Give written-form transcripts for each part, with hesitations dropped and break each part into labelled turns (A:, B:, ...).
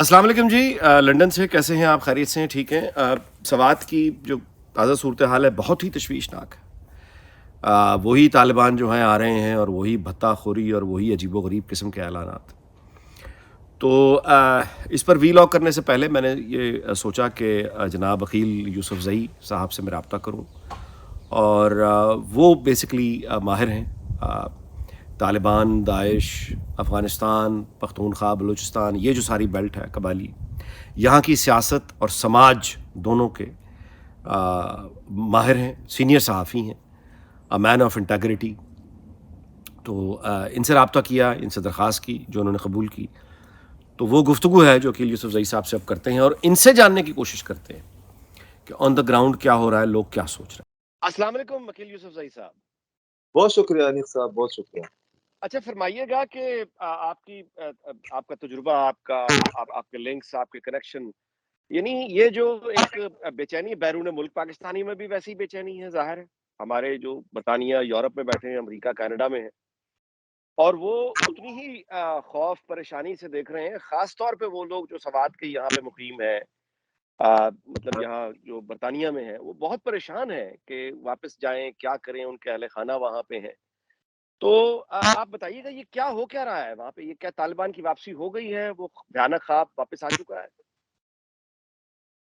A: अस्सलाम वालेकुम जी। लंदन से कैसे हैं आप? खैरियत से हैं? ठीक हैं? सवात की जो ताज़ा सूरत हाल है बहुत ही तशवीशनाक है। वही तालिबान जो हैं आ रहे हैं और वही भत्ताखोरी और वही अजीबो-गरीब किस्म के ऐलानात। तो इस पर वीलॉग करने से पहले मैंने ये सोचा कि जनाब अकील यूसुफ़ज़ई साहब से मैं राब्ता करूँ और वो बेसिकली माहिर हैं तालिबान, दाइश, अफ़गानिस्तान, पख्तूनख्वा, बलूचिस्तान, ये जो सारी बेल्ट है कबाली, यहाँ की सियासत और समाज दोनों के माहिर हैं, सीनियर सहाफ़ी हैं, अ मैन ऑफ इंटेग्रिटी। तो इनसे राब्ता किया, इनसे दरख्वास्त की, जो उन्होंने कबूल की। तो वो गुफ्तगू है जो अकील यूसुफ़ज़ई साहब से अब करते हैं और इनसे जानने की कोशिश करते हैं कि ऑन द ग्राउंड क्या हो रहा है, लोग क्या सोच रहे हैं। अस्सलाम वालेकुम अकील यूसुफ़ज़ई साहब।
B: बहुत शुक्रिया अनिक साहब, बहुत शुक्रिया।
A: अच्छा फरमाइएगा कि आपकी आपका तजुर्बा, आपके लिंक्स, आपके कनेक्शन, यानी ये जो एक बेचैनी बैरून मुल्क पाकिस्तानी में भी वैसी ही बेचैनी है, ज़ाहिर है। हमारे जो बरतानिया यूरोप में बैठे हैं, अमेरिका, कनाडा में हैं और वो उतनी ही खौफ, परेशानी से देख रहे हैं। ख़ास तौर पे वो लोग जो सवात के यहाँ पे मुक़ीम हैं, मतलब यहाँ जो बरतानिया में हैं, वो बहुत परेशान हैं कि वापस जाएँ, क्या करें? उनके अहले खाना वहाँ पे हैं। तो आप बताइएगा ये क्या रहा है वहाँ पे? ये क्या तालिबान की वापसी हो गई है? वो भयानक ख़्वाब वापस आ चुका है?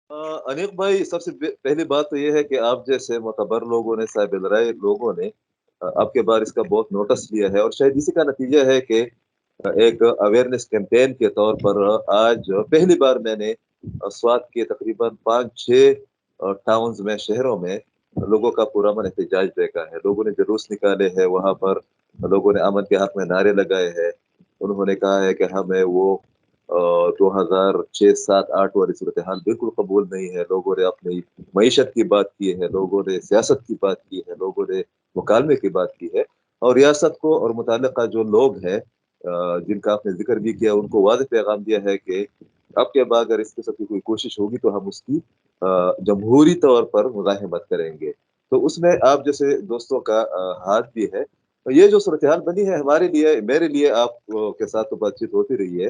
B: अ, अनिक भाई, सबसे पहली बात तो ये है कि आप जैसे मोतबर लोगों ने, साहिब राय लोगों ने आपके बार इसका बहुत नोटिस लिया है और शायद इसी का नतीजा है कि एक अवेयरनेस कैंपेन के तौर पर आज पहली बार मैंने स्वात के तकरीबन 5-6 टाउन्स में, शहरों में लोगों का पुरअमन एहतजाज देखा है। लोगों ने जुलूस निकाले हैं, वहाँ पर लोगों ने अमन के हक में नारे लगाए हैं। उन्होंने कहा है कि हमें वो 2006, 7, 8 वाली सूरत हाल बिल्कुल कबूल नहीं है। लोगों ने अपनी मईशत की बात की है, लोगों ने सियासत की बात की है, लोगों ने मुकालमे की बात की है और रियासत को और मुतल्लिका जो लोग हैं जिनका आपने जिक्र भी किया, उनको वाज़ेह पैगाम दिया है कि अब के बाद अगर इस किस्म की कोई कोशिश होगी तो हम उसकी जमहूरी तौर पर मुज़ाहिमत करेंगे। तो उसमें आप जैसे दोस्तों का हाथ भी है। तो ये जो सूरत-ए-हाल बनी है हमारे लिए, मेरे लिए आप के साथ तो बातचीत होती रही है।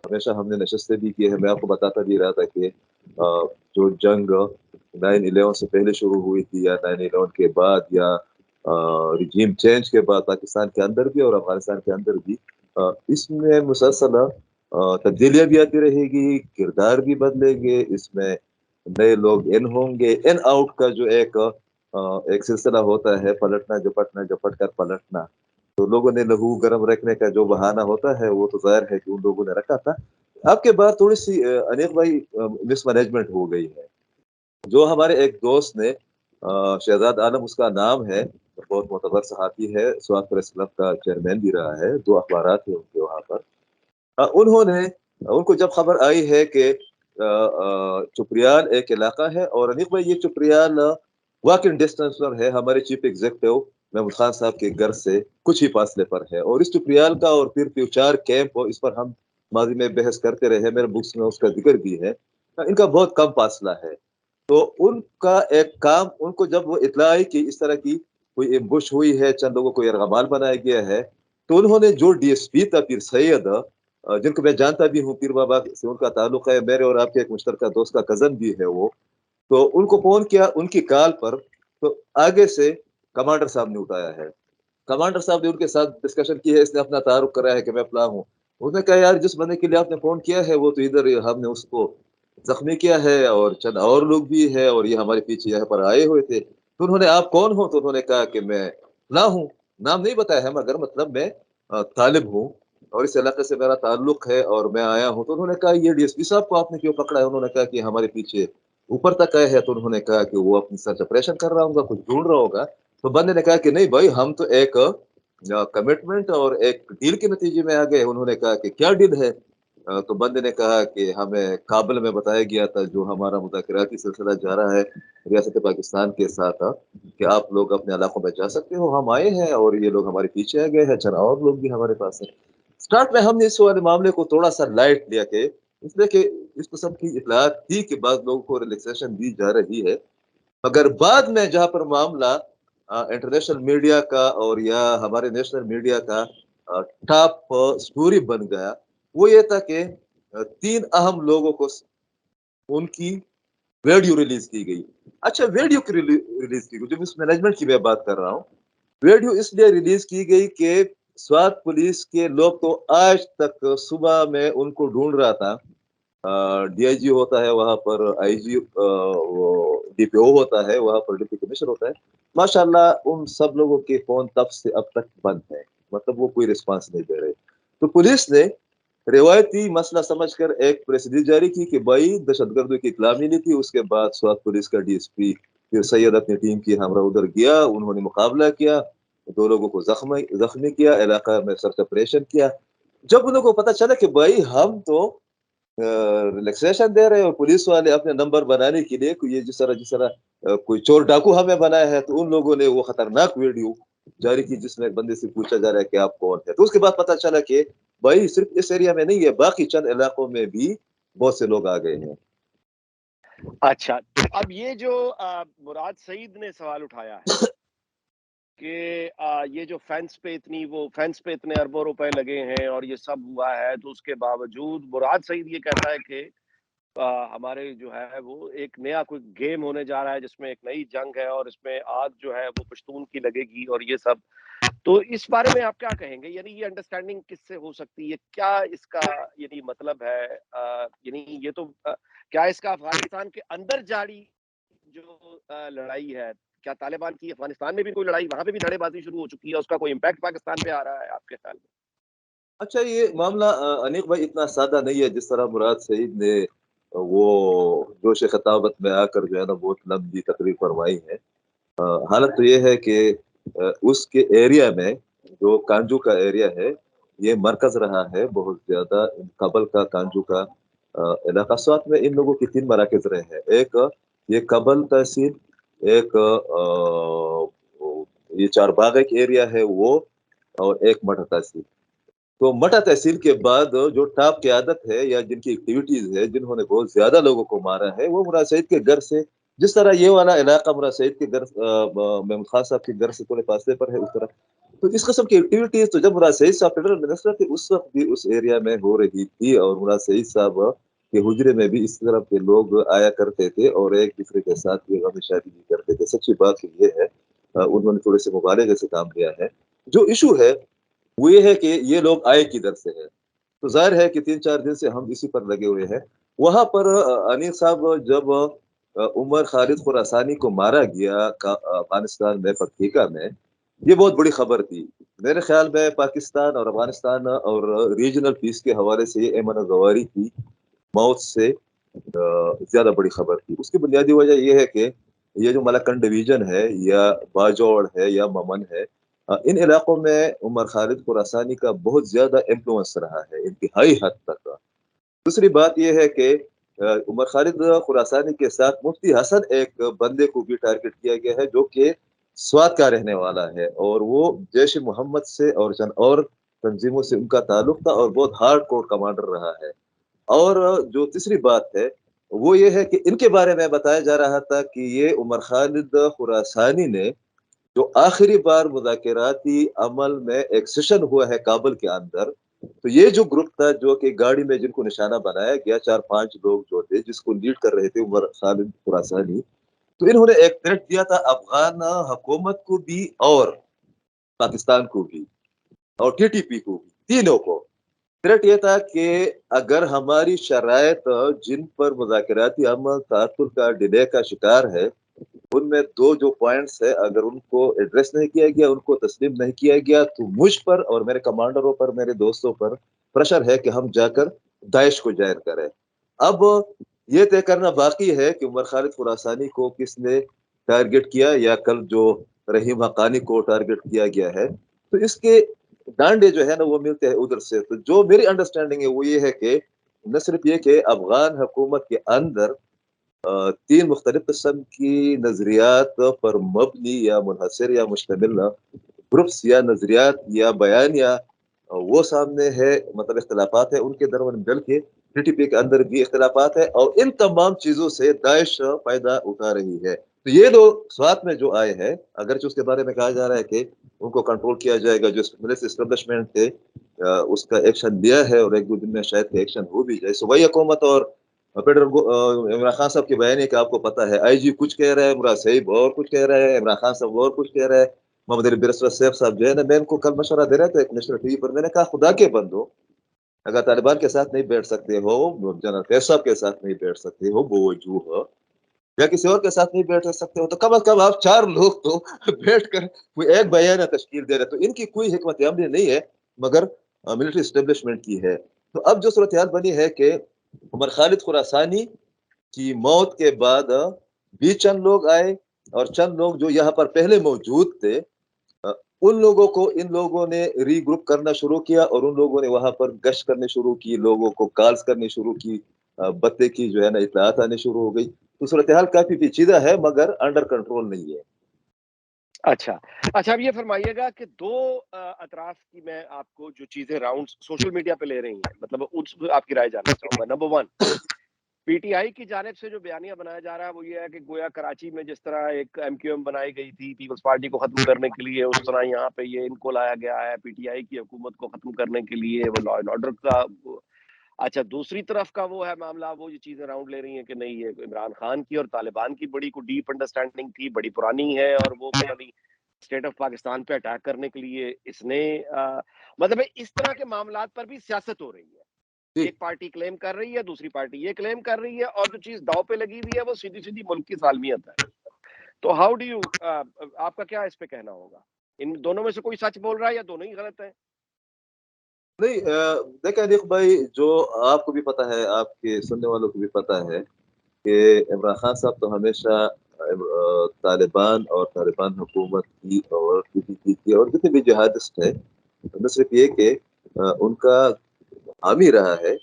B: हमेशा हमने नशस्तें भी की है। मैं आपको बताता भी रहा था कि जो जंग 9/11 से पहले शुरू हुई थी या 9/11 के बाद या रिजीम चेंज के बाद पाकिस्तान के अंदर भी और अफ़गानिस्तान के अंदर भी इसमें मुसलसल तब्दीलियाँ भी आती रहेगी, किरदार भी बदलेंगे, इसमें नए लोग इन होंगे, इन आउट का जो एक सिलसिला होता है, पलटना, झपटना, झपट कर पलटना। तो लोगों ने लहू गर्म रखने का जो बहाना होता है, वो तो ज़ाहिर है कि उन लोगों ने रखा था। आपके बाद थोड़ी-सी अनिल भाई मिसमैनेजमेंट हो गई है। जो हमारे एक दोस्त ने शहज़ाद आलम उसका नाम है, बहुत मोतबर सहाफ़ी है, स्वात प्रेस क्लब का चेयरमैन भी रहा है, 2 अखबारात हैं उनके वहाँ पर। उन्होंने उनको जब खबर आई है कि चुपरियाल एक इलाका है और अनिल भाई ये चुपरियाल वॉकिंग डिस्टेंस पर है, हमारे चीफ एग्ज़ीक्यूटिव महमूद खान साहब के घर से कुछ ही फासले पर है और इस चुपरियाल का और फिर फ्यूचार कैंप इस पर हम माज़ी में बहस करते रहे हैं, मेरे बुक्स में उसका ज़िक्र भी है। इनका बहुत कम फासला है। तो उनका एक काम, उनको जब वो इत्तला आई कि इस तरह की कोई एम्बुश हुई है, चंद लोगों को यरगमाल बनाया गया है, तो उन्होंने जो डीएसपी था पीर सैयद, जिनको मैं जानता भी हूँ, पीर बाबा से उनका ताल्लुक है, मेरे और आपके एक मुश्तरका दोस्त का कज़न भी है वो। तो उनको फ़ोन किया उनकी कॉल पर, तो आगे से कमांडर साहब ने उठाया है। कमांडर साहब ने उनके साथ डिस्कशन की है, इसने अपना तारुफ करा है कि मैं फलाँ हूँ। उसने कहा यार जिस बंदे के लिए आपने फ़ोन किया है वो तो इधर हमने उसको ज़ख्मी किया है और चंद और लोग भी हैं और ये हमारे पीछे यहाँ पर आए हुए थे। तो उन्होंने आप कौन हो? तो उन्होंने कहा कि मैं फलाँ हूँ। नाम नहीं बताया है मगर मतलब मैं तालिब हूँ और इस इलाके से मेरा ताल्लुक है और मैं आया हूँ। तो उन्होंने कहा ये डीएसपी साहब को आपने क्यों पकड़ा है? उन्होंने कहा कि हमारे पीछे ऊपर तक आए हैं। तो उन्होंने कहा कि वो अपनी सर्च ऑपरेशन कर रहा होगा, कुछ ढूँढ रहा होगा। तो बंदे ने कहा कि नहीं भाई हम तो एक कमिटमेंट और एक डील के नतीजे में आ गए। उन्होंने कहा कि क्या डील है? तो बंदे ने कहा कि हमें काबुल में बताया गया था जो हमारा मुज़ाकराती सिलसिला जा रहा है रियासत पाकिस्तान के साथ, कि आप लोग अपने इलाकों में जा सकते हो। हम आए हैं और ये लोग हमारे पीछे आ गए हैं, चंद और लोग भी हमारे पास हैं। स्टार्ट में हमने इस वाले मामले को थोड़ा-सा लाइट लिया कि इसलिए कि इस किस्म की इत्तलात थी कि बाद लोगों को रिलैक्सेशन दी जा रही है। मगर बाद में जहाँ पर मामला इंटरनेशनल मीडिया का और या हमारे नेशनल मीडिया का टॉप स्टोरी बन गया, वो ये था कि 3 अहम लोगों को उनकी वीडियो रिलीज की गई। अच्छा, वीडियो की रिलीज की गई, जो इस मैनेजमेंट की मैं बात कर रहा हूँ। वीडियो इसलिए रिलीज की गई कि स्वात पुलिस के लोग तो आज तक सुबह में उनको ढूंढ रहा था। डीआईजी होता है वहाँ पर, आईजी वो डीपीओ होता है वहाँ पर, डिप्टी कमिश्नर होता है। माशाल्लाह उन सब लोगों के फोन तब से अब तक बंद है, मतलब वो कोई रिस्पांस नहीं दे रहे। तो पुलिस ने रिवायती मसला समझकर एक प्रेस रिलीज जारी की कि भाई दहशतगर्दों की इत्तला मिली थी। उसके बाद स्वात पुलिस का डीएसपी फिर सैयद अपनी टीम की हमरा उधर गया, उन्होंने मुकाबला किया, 2 लोगों को जख्मी किया, इलाका में सर्च ऑपरेशन किया। जब उन लोगों को पता चला कि भाई हम तो रिलैक्सेशन दे रहे हैं और पुलिस वाले अपने नंबर बनाने के लिए कोई ये जिस तरह कोई चोर डाकू हमें बनाया है, तो उन लोगों ने वो खतरनाक वीडियो जारी की जिसमें एक बंदे से पूछा जा रहा है कि आप कौन है। तो उसके बाद पता चला कि भाई सिर्फ इस एरिया में नहीं है, बाकी चंद इलाकों में भी बहुत से लोग आ गए हैं।
A: अच्छा, तो अब ये जो मुराद सईद ने सवाल उठाया है कि ये जो फेंस पे इतने अरबों रुपए लगे हैं और ये सब हुआ है, तो उसके बावजूद मुराद सईद ये कहता है कि हमारे जो है वो एक नया कोई गेम होने जा रहा है जिसमें एक नई जंग है और इसमें आग जो है वो पश्तून की लगेगी और ये सब। तो इस बारे में आप क्या कहेंगे? यानी ये अंडरस्टैंडिंग किससे हो सकती है? क्या इसका यानी मतलब है यानी ये तो क्या इसका अफ़गानिस्तान के अंदर जारी जो लड़ाई है, क्या तालिबान की अफ़गानिस्तान में भी कोई लड़ाई वहाँ पे भी धड़ेबाज़ी शुरू हो चुकी है, उसका कोई इम्पैक्ट पाकिस्तान पे आ रहा है आपके ख़्याल में?
B: अच्छा, ये मामला अनीक भाई इतना सादा नहीं है जिस तरह मुराद सईद ने वो जोश खताबत में आकर जो है ना बहुत लंबी तकरीर फरमाई है। हालत तो ये है कि उसके एरिया में जो कांजू का एरिया है, ये मरकज रहा है बहुत ज्यादा। कबल का कांजू का इलाका, साथ में इन लोगों की 3 मराकज रहे हैं। एक ये कबल तहसील, एक ये चारबाग एक एरिया है वो, और एक मठ तहसील। तो मटा तहसील के बाद जो टॉप क़यादत है या जिनकी एक्टिविटीज़ है, जिन्होंने बहुत ज़्यादा लोगों को मारा है, वो मुराद सईद के घर से, जिस तरह ये वाला इलाका मुराद सईद के घर महमूद खान साहब के घर से थोड़े फासले पर है, उस तरह। तो इस किस्म की एक्टिविटीज़ तो जब मुराद सईद साहब फेडरल मिनिस्टर थे, उस वक़्त भी उस एरिया में हो रही थी, और मुराद सईद साहब के हुजरे में भी इस तरह के लोग आया करते थे और एक-दूसरे के साथ ये गम-ए-शादी भी करते थे। सच्ची बात तो ये है, उन्होंने थोड़े से मुबालगे से काम लिया है। जो इश्यू है वो ये है कि ये लोग आए किधर से हैं? तो ज़ाहिर है कि 3-4 दिन से हम इसी पर लगे हुए हैं। वहाँ पर अनीस साहब जब उमर खालिद खुरासानी को मारा गया अफ़गानिस्तान में पक्तिका में, ये बहुत बड़ी खबर थी। मेरे ख़्याल में पाकिस्तान और अफ़गानिस्तान और रीजनल पीस के हवाले से ये ऐमन ज़वारी की मौत से ज़्यादा बड़ी खबर थी। उसकी बुनियादी वजह ये है कि ये जो मलकन डिवीज़न है या बाजौड़ है या ममन है, इन इलाकों में उमर खालिद खुरासानी का बहुत ज़्यादा इन्फ्लुएंस रहा है, इंतहाई हद तक। दूसरी बात ये है कि उमर खालिद खुरासानी के साथ मुफ्ती हसन एक बंदे को भी टारगेट किया गया है, जो कि स्वात का रहने वाला है, और वो जैश ए मोहम्मद से और चंद और तंजीमों से उनका ताल्लुक था और बहुत हार्ड कोर कमांडर रहा है। और जो तीसरी बात है, वो ये है कि इनके बारे में बताया जा रहा था कि ये उमर खालिद खुरासानी ने जो आखिरी बार मुज़ाकराती अमल में एक सेशन हुआ है काबुल के अंदर, तो ये जो ग्रुप था जो कि गाड़ी में जिनको निशाना बनाया गया, 4-5 लोग जो थे जिसको लीड कर रहे थे उमर खालिद खुरासानी, तो इन्होंने एक थ्रेट दिया था अफ़गान हुकूमत को भी और पाकिस्तान को भी और टीटीपी को भी, तीनों को। थ्रेट ये था कि अगर हमारी शराइत जिन पर मुज़ाकराती अमल तातुल का डिले का शिकार है, उनमें 2 जो पॉइंट्स है, अगर उनको एड्रेस नहीं किया गया, उनको तस्लीम नहीं किया गया, तो मुझ पर और मेरे कमांडरों पर, मेरे दोस्तों पर प्रेशर है कि हम जाकर दाइश को जॉइन करें। अब ये तय करना बाकी है कि उमर खालिद खुरासानी को किसने टारगेट किया, या कल जो रहीम हक्कानी को टारगेट किया गया है। तो इसके डांडे जो है ना वो मिलते हैं उधर से। तो जो मेरी अंडरस्टैंडिंग है वो ये है कि न सिर्फ ये कि अफ़गान हुकूमत के अंदर 3 मुख्तलिफ किस्म की नज़रियात पर मबनी या मुनहसर या मुश्तमिल ग्रुप्स या नज़रियात या बयानिया वो सामने है, मतलब इख्तिलाफ़ात है उनके दरमियान, बल्कि टीटीपी के अंदर भी इख्तिलाफ़ात है, और इन तमाम चीज़ों से दाइश फ़ायदा उठा रही है। तो ये लोग स्वात में जो आए हैं, अगरचे उसके बारे में कहा जा रहा है कि उनको कंट्रोल किया जाएगा, जो मिलिट्री एस्टेब्लिशमेंट थे اس کا ایکشن لیا ہے اور ایک دو دن میں شاید ایکشن ہو بھی جائے. صوبائی حکومت اور عمران خان صاحب کے بیان ہے کہ آپ کو پتا ہے آئی جی کچھ کہہ رہا ہے, مراد صاحب اور کچھ کہہ رہا ہے, عمران خان صاحب اور کچھ کہہ رہا ہے, محمد علی برسر سیف صاحب جو ہے نا, میں ان کو کل مشورہ دے رہا تھا ایک نیشنل ٹی وی پر. میں نے کہا خدا کے بندو, اگر طالبان کے ساتھ نہیں بیٹھ سکتے ہو, جنرل فیض صاحب کے ساتھ نہیں بیٹھ سکتے ہو بوجوہ, یا کسی اور کے ساتھ نہیں بیٹھ سکتے ہو, تو کم از کم آپ 4 لوگ تو بیٹھ کر کوئی ایک بیانیہ تشکیل دے رہے. تو ان کی کوئی حکمت عملی نہیں ہے مگر ملٹری اسٹیبلشمنٹ کی ہے. تو اب جو صورتحال بنی ہے کہ عمر خالد خراسانی کی موت کے بعد بھی چند لوگ آئے, اور چند لوگ جو یہاں پر پہلے موجود تھے ان لوگوں کو ان لوگوں نے ری گروپ کرنا شروع کیا, اور ان لوگوں نے وہاں پر گشت کرنے شروع کی, لوگوں کو کالز کرنے شروع کی, بتے کی جو ہے نا اطلاعات آنے شروع ہو گئی. تو صورتحال کافی پیچیدہ ہے مگر انڈر کنٹرول نہیں ہے.
A: اچھا اب یہ فرمائیے گا کہ دو اطراف کی میں آپ کو جو چیزیں راؤنڈ سوشل میڈیا پہ لے رہی ہیں, مطلب اس پہ آپ کی رائے جاننا چاہوں گا. نمبر 1, پی ٹی آئی کی جانب سے جو بیانیہ بنایا جا رہا ہے وہ یہ ہے کہ گویا کراچی میں جس طرح ایک ایم کیو ایم بنائی گئی تھی پیپلز پارٹی کو ختم کرنے کے لیے, اس طرح یہاں پہ یہ ان کو لایا گیا ہے پی ٹی آئی کی حکومت کو ختم کرنے کے لیے, وہ لا اینڈ آرڈر کا. اچھا, دوسری طرف کا وہ ہے معاملہ, وہ یہ چیزیں راؤنڈ لے رہی ہیں کہ نہیں, یہ عمران خان کی اور طالبان کی بڑی کو ڈیپ انڈرسٹینڈنگ تھی, بڑی پرانی ہے, اور وہ پتہ نہیں اسٹیٹ آف پاکستان پہ اٹیک کرنے کے لیے اس نے مطلب اس طرح کے معاملات پر بھی سیاست ہو رہی ہے. ایک پارٹی کلیم کر رہی ہے, دوسری پارٹی یہ کلیم کر رہی ہے, اور جو چیز داؤ پہ لگی ہوئی ہے وہ سیدھی سیدھی ملک کی سالمیت ہے. تو ہاؤ ڈو یو, آپ کا کیا اس پہ کہنا ہوگا؟ ان دونوں میں سے کوئی سچ بول رہا ہے یا دونوں ہی غلط ہیں؟
B: نہیں, دیکھیں دیکھ بھائی, جو آپ کو بھی پتا ہے, آپ کے سننے والوں کو بھی پتا ہے کہ عمران خان صاحب تو ہمیشہ طالبان اور طالبان حکومت کی اور پی ٹی پی کی اور جتنے بھی جہادسٹ ہیں, نہ صرف یہ کہ ان کا حامی رہا ہے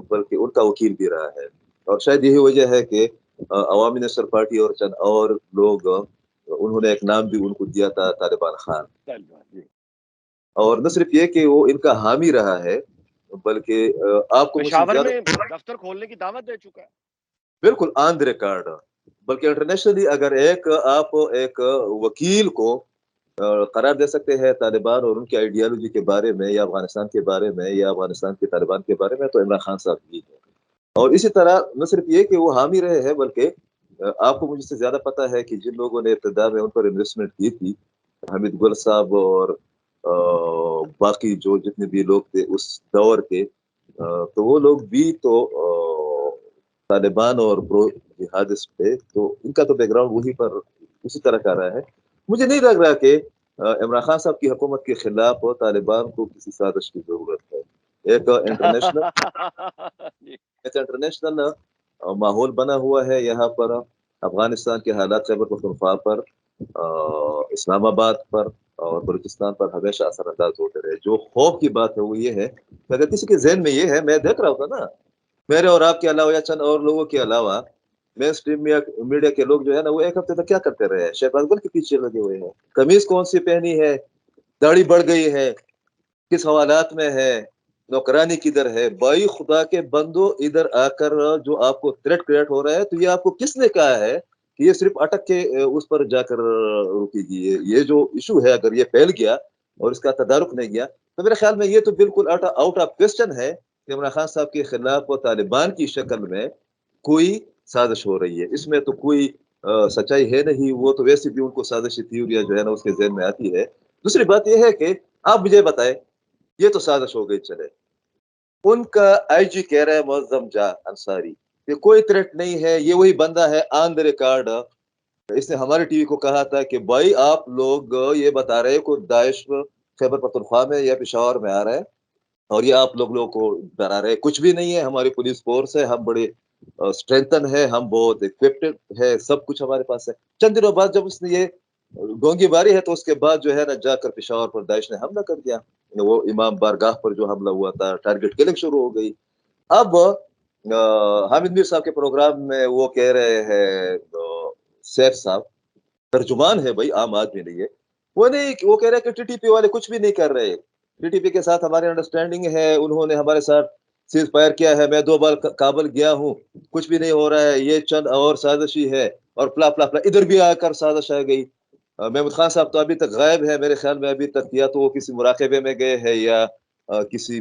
B: بلکہ ان کا وکیل بھی رہا ہے. اور شاید یہی وجہ ہے کہ عوامی نصر پارٹی اور چند اور لوگ, انہوں نے ایک نام بھی ان کو دیا تھا طالبان خان. اور نہ صرف یہ کہ وہ ان کا حامی رہا ہے بلکہ آپ کو مجھ سے
A: پشاور
B: زیادہ
A: میں دفتر کھولنے کی دعوت دے چکا ہے.
B: بالکل آن دی ریکارڈ. بلکہ انٹرنیشنلی اگر آپ ایک وکیل کو قرار دے سکتے ہیں طالبان اور ان کی آئیڈیالوجی کے بارے میں, یا افغانستان کے بارے میں, یا افغانستان کے طالبان کے بارے میں, تو عمران خان صاحب بھی ہے. اور اسی طرح نہ صرف یہ کہ وہ حامی رہے ہیں بلکہ آپ کو مجھ سے زیادہ پتا ہے کہ جن لوگوں نے ابتدا میں ان پر انویسٹمنٹ کی تھی, حمید گل صاحب اور باقی جو جتنے بھی لوگ تھے اس دور کے, تو وہ لوگ بھی تو طالبان اور پرو جہادسٹ تھے. تو ان کا تو بیک گراؤنڈ وہی پر اسی طرح کا رہا ہے. مجھے نہیں لگ رہا کہ عمران خان صاحب کی حکومت کے خلاف طالبان کو کسی سازش کی ضرورت ہے. ایک انٹرنیشنل ماحول بنا ہوا ہے یہاں پر. افغانستان کے حالات خیبر پختونخوا پر, اسلام آباد پر اور بلوچستان پر ہمیشہ اثر انداز ہوتے رہے. جو خوف کی بات ہے وہ یہ ہے کہ اگر کسی کے ذہن میں یہ ہے, میں دیکھ رہا ہوتا نا, میرے اور آپ کے علاوہ یا چند اور لوگوں کے علاوہ مین اسٹریم میڈیا کے لوگ جو ہے نا, وہ ایک ہفتے تک کیا کرتے رہے ہیں, شہباز گل کے پیچھے لگے ہوئے ہیں. قمیض کون سی پہنی ہے, داڑھی بڑھ گئی ہے, کس حوالات میں ہے, نوکرانی کدھر ہے. بھائی خدا کے بندو, ادھر آ کر جو آپ کو تھریٹ کریٹ ہو رہا ہے, تو یہ آپ کو کس نے کہا ہے کہ یہ صرف اٹک کے اس پر جا کر رکی گی؟ یہ جو ایشو ہے اگر یہ پھیل گیا اور اس کا تدارک نہیں گیا, تو میرے خیال میں یہ تو بالکل آؤٹ آف کوسچن ہے کہ عمران خان صاحب کے خلاف طالبان کی شکل میں کوئی سازش ہو رہی ہے. اس میں تو کوئی سچائی ہے نہیں. وہ تو ویسے بھی ان کو سازشی تھیوریاں جو ہے نا اس کے ذہن میں آتی ہے. دوسری بات یہ ہے کہ آپ مجھے بتائیں, یہ تو سازش ہو گئی, چلے, ان کا آئی جی کہہ رہا ہے معظم جا انصاری کہ کوئی تھریٹ نہیں ہے, یہ وہی بندہ ہے آن دی ریکارڈ. اس نے ہمارے ٹی وی کو کہا تھا کہ بھائی آپ لوگ یہ بتا رہے کہ داعش خیبر پختونخوا میں یا پشاور میں آ رہا ہے, اور یہ آپ لوگوں کو ڈرا رہے. کچھ بھی نہیں ہے, ہماری پولیس فورس ہے, ہم بڑے اسٹرینتھن ہے, ہم بہت اکوپڈ ہے, سب کچھ ہمارے پاس ہے. چند دنوں بعد جب اس نے یہ ڈونگی باری ہے, تو اس کے بعد جو ہے نا جا کر پشاور پر داعش نے حملہ کر دیا. وہ امام بارگاہ پر جو حملہ ہوا تھا, ٹارگٹ کلنگ شروع ہو گئی. اب حامد میر صاحب کے پروگرام میں وہ کہہ رہے ہیں, سیف صاحب ترجمان ہے بھائی, عام آدمی نہیں ہے, وہ کہہ رہے ہیں کہ ٹی ٹی پی والے کچھ بھی نہیں کر رہے. ٹی ٹی پی کے ساتھ ہماری انڈرسٹینڈنگ ہے, انہوں نے ہمارے ساتھ سیز فائر کیا ہے, میں 2 بار کابل گیا ہوں, کچھ بھی نہیں ہو رہا ہے, یہ چند اور سازشی ہے. اور پلا پلا پلا ادھر بھی آ کر سازش آ گئی. محمود خان صاحب تو ابھی تک غائب ہے, میرے خیال میں ابھی تک یا تو وہ کسی مراقبے میں گئے ہیں یا किसी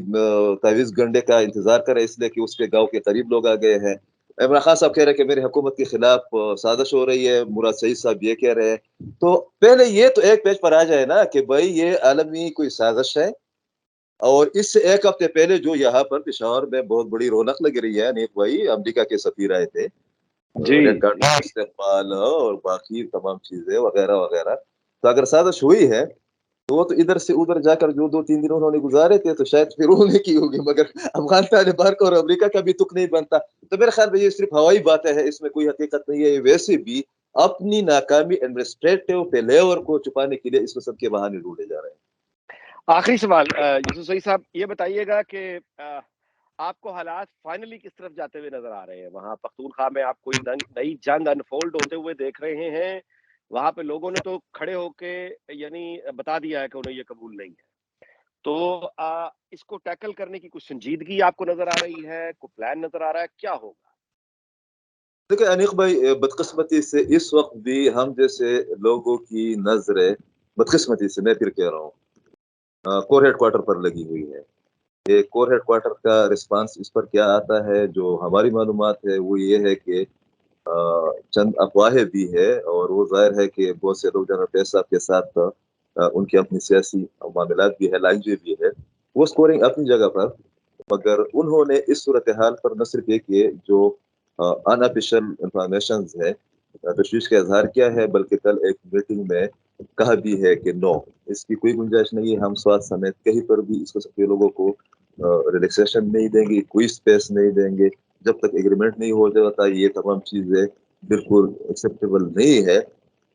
B: तावीज़ गंडे का इंतज़ार कर रहे हैं इसलिए कि उसके गाँव के करीब लोग आ गए हैं। इमरान खान साहब कह रहे हैं कि मेरी हुकूमत के खिलाफ साज़िश हो रही है, मुराद सईद साहब ये कह रहे हैं। तो पहले ये तो एक पेज पर आ जाए ना कि भई ये आलमी कोई साज़िश है और इससे 1 हफ्ते पहले जो यहाँ पर पेशावर में बहुत बड़ी रौनक लग रही है, अनीक भाई अमेरिका के सफ़ीर आए थे।
A: जी,
B: रेड कार्पेट
A: जी।
B: का इस्तेमाल और बाकी तमाम चीज़ें वगैरह-वगैरह। तो अगर साज़िश हुई है तो वो तो इधर से उधर जाकर जो 2-3 दिन उन्होंने गुज़ारे थे, तो शायद फिर उन्होंने की होगी, मगर अफ़गान तालिबान का और अमेरिका का भी तुक नहीं बनता। तो मेरे ख़्याल में ये सिर्फ़ हवाई बातें हैं, इसमें कोई हकीकत नहीं है। वैसे भी अपनी नाकामी एडमिनिस्ट्रेटिव फेल्योर को छुपाने के लिए इस किस्म के बहाने ढूँढे जा रहे हैं।
A: आखिरी सवाल यूसुफ सईद साहब ये बताइएगा कि आपको हालात फाइनली किस तरफ जाते हुए नज़र आ रहे हैं? वहाँ पख्तूनख्वा में आप कोई नई जंग अनफ़ोल्ड होते हुए देख रहे हैं? वहाँ पे लोगों ने तो खड़े होके यानी बता दिया है कि उन्हें ये कबूल नहीं है। तो इसको टैकल करने की कुछ संजीदगी आपको नज़र आ रही है? कोई प्लान नज़र आ रहा है? क्या होगा?
B: देखिए अनीक भाई, बदकिस्मती से इस वक़्त भी हम जैसे लोगों की नज़रें, बदकिस्मती से मैं फिर कह रहा हूँ, कोर हेडक्वार्टर पर लगी हुई है। ये कोर हेडक्वार्टर का रिस्पॉन्स इस पर क्या आता है, जो हमारी मालूमात है वो ये है कि चंद अफ़वाहें भी है और वो ज़ाहिर है कि बहुत से लोग जनरल फैज़ साहब के साथ उनकी अपनी सियासी मामलात भी है, लांझे भी है। वो स्कोरिंग अपनी जगह पर, मगर उन्होंने इस सूरत-ए-हाल पर न सिर्फ़ एक ये जो अनऑफ़िशियल इन्फॉर्मेशंस है, तशवीश का इज़हार किया है, बल्कि कल एक मीटिंग में कहा भी है कि नो, इसकी कोई गुंजाइश नहीं है, हम स्वात समेत कहीं पर भी इस किस्म के लोगों को रिलैक्सेशन नहीं देंगे, कोई स्पेस नहीं देंगे। जब तक एग्रीमेंट नहीं हो जाता, ये तमाम चीज़ें बिल्कुल एक्सेप्टेबल नहीं है।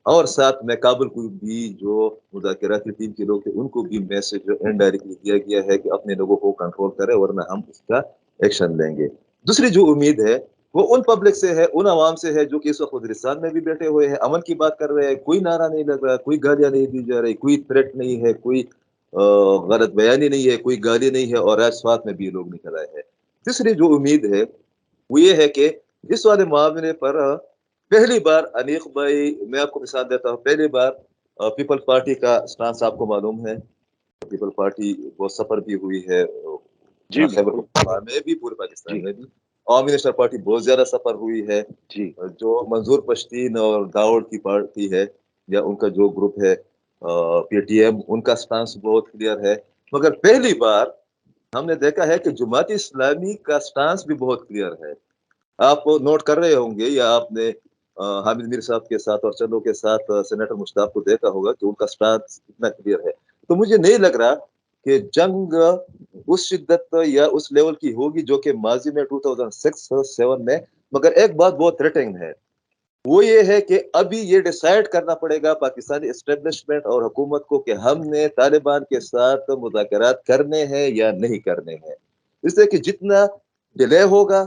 B: और साथ में काबुल को भी जो मुज़ाकराती टीम के लोग थे, उनको भी मैसेज जो इनडायरेक्टली दिया गया है कि अपने लोगों को कंट्रोल करें वरना हम उसका एक्शन लेंगे। दूसरी जो उम्मीद है, वो उन पब्लिक से है, उन अवाम से है जो कि इस वक़्त वज़ीरिस्तान में भी बैठे हुए हैं, अमन की बात कर रहे हैं, कोई नारा नहीं लग रहा, कोई गालियाँ नहीं दी जा रही, कोई थ्रेट नहीं है, कोई गलत बयानी नहीं है, कोई गाली नहीं है और आज स्वात में भी ये लोग निकल आए हैं। तीसरी जो उम्मीद है, वो ये है कि इस वाले मामले पर पहली बार अनीक भाई, मैं आपको मिसाल देता हूँ, पहली बार पीपल्स पार्टी का स्टांस आपको मालूम है। पीपल पार्टी बहुत सफ़र भी हुई है,
A: जी,
B: खैबर
A: बिल्कुल।
B: पख्तूनख्वा में भी, पूरे पाकिस्तान
A: जी,
B: में भी। अवामी नेशनल पार्टी बहुत ज़्यादा सफ़र हुई है।
A: जी।
B: जो मंजूर पश्तीन और दाऊद की पार्टी है या उनका जो ग्रुप है पीटीएम, उनका स्टांस बहुत क्लियर है। मगर पहली बार हमने देखा है कि जमात इस्लामी का स्टांस भी बहुत क्लियर है। आप नोट कर रहे होंगे या आपने हामिद मीर साहब के साथ और चंदों के साथ सेनेटर मुश्ताक को देखा होगा कि उनका स्टांस कितना क्लियर है। तो मुझे नहीं लग रहा कि जंग उस शिद्दत या उस लेवल की होगी जो कि माज़ी में 2006-7 में, मगर एक बात बहुत थ्रेटनिंग है, वो ये है कि अभी ये डिसाइड करना पड़ेगा पाकिस्तानी एस्टेब्लिशमेंट और हुकूमत को कि हमने तालिबान के साथ मुज़ाकरात करने हैं या नहीं करने हैं। इसलिए कि जितना डिले होगा,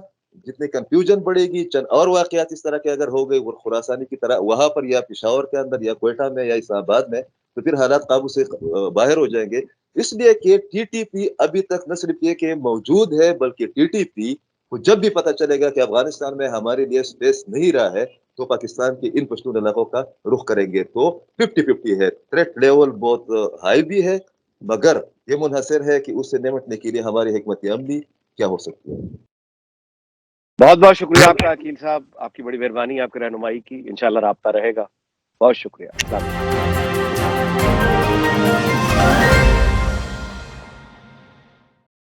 B: जितनी कन्फ्यूजन बढ़ेगी, चंद और वाक़यात इस तरह के अगर हो गए वो खुरासानी की तरह वहाँ पर या पेशावर के अंदर या क्वेटा में या इस्लामाबाद में, तो फिर हालात काबू से बाहर हो जाएँगे। इसलिए कि टीटीपी अभी तक न सिर्फ़ ये कि मौजूद है, बल्कि टीटीपी को जब भी पता चलेगा कि अफ़गानिस्तान में हमारे लिए स्पेस नहीं रहा है, तो पाकिस्तान के इन पश्तून इलाकों का रुख करेंगे। तो 50-50 है। थ्रेट लेवल बहुत हाई भी है, मगर ये मुनहसर है कि उससे निपटने के लिए हमारी हिकमत अमली क्या हो सकती है।
A: बहुत-बहुत शुक्रिया आपका अकील साहब, आपकी बड़ी मेहरबानी आपकी रहनुमाई की। इंशाअल्लाह राब्ता रहेगा। बहुत शुक्रिया। अस्सलाम वालेकुम।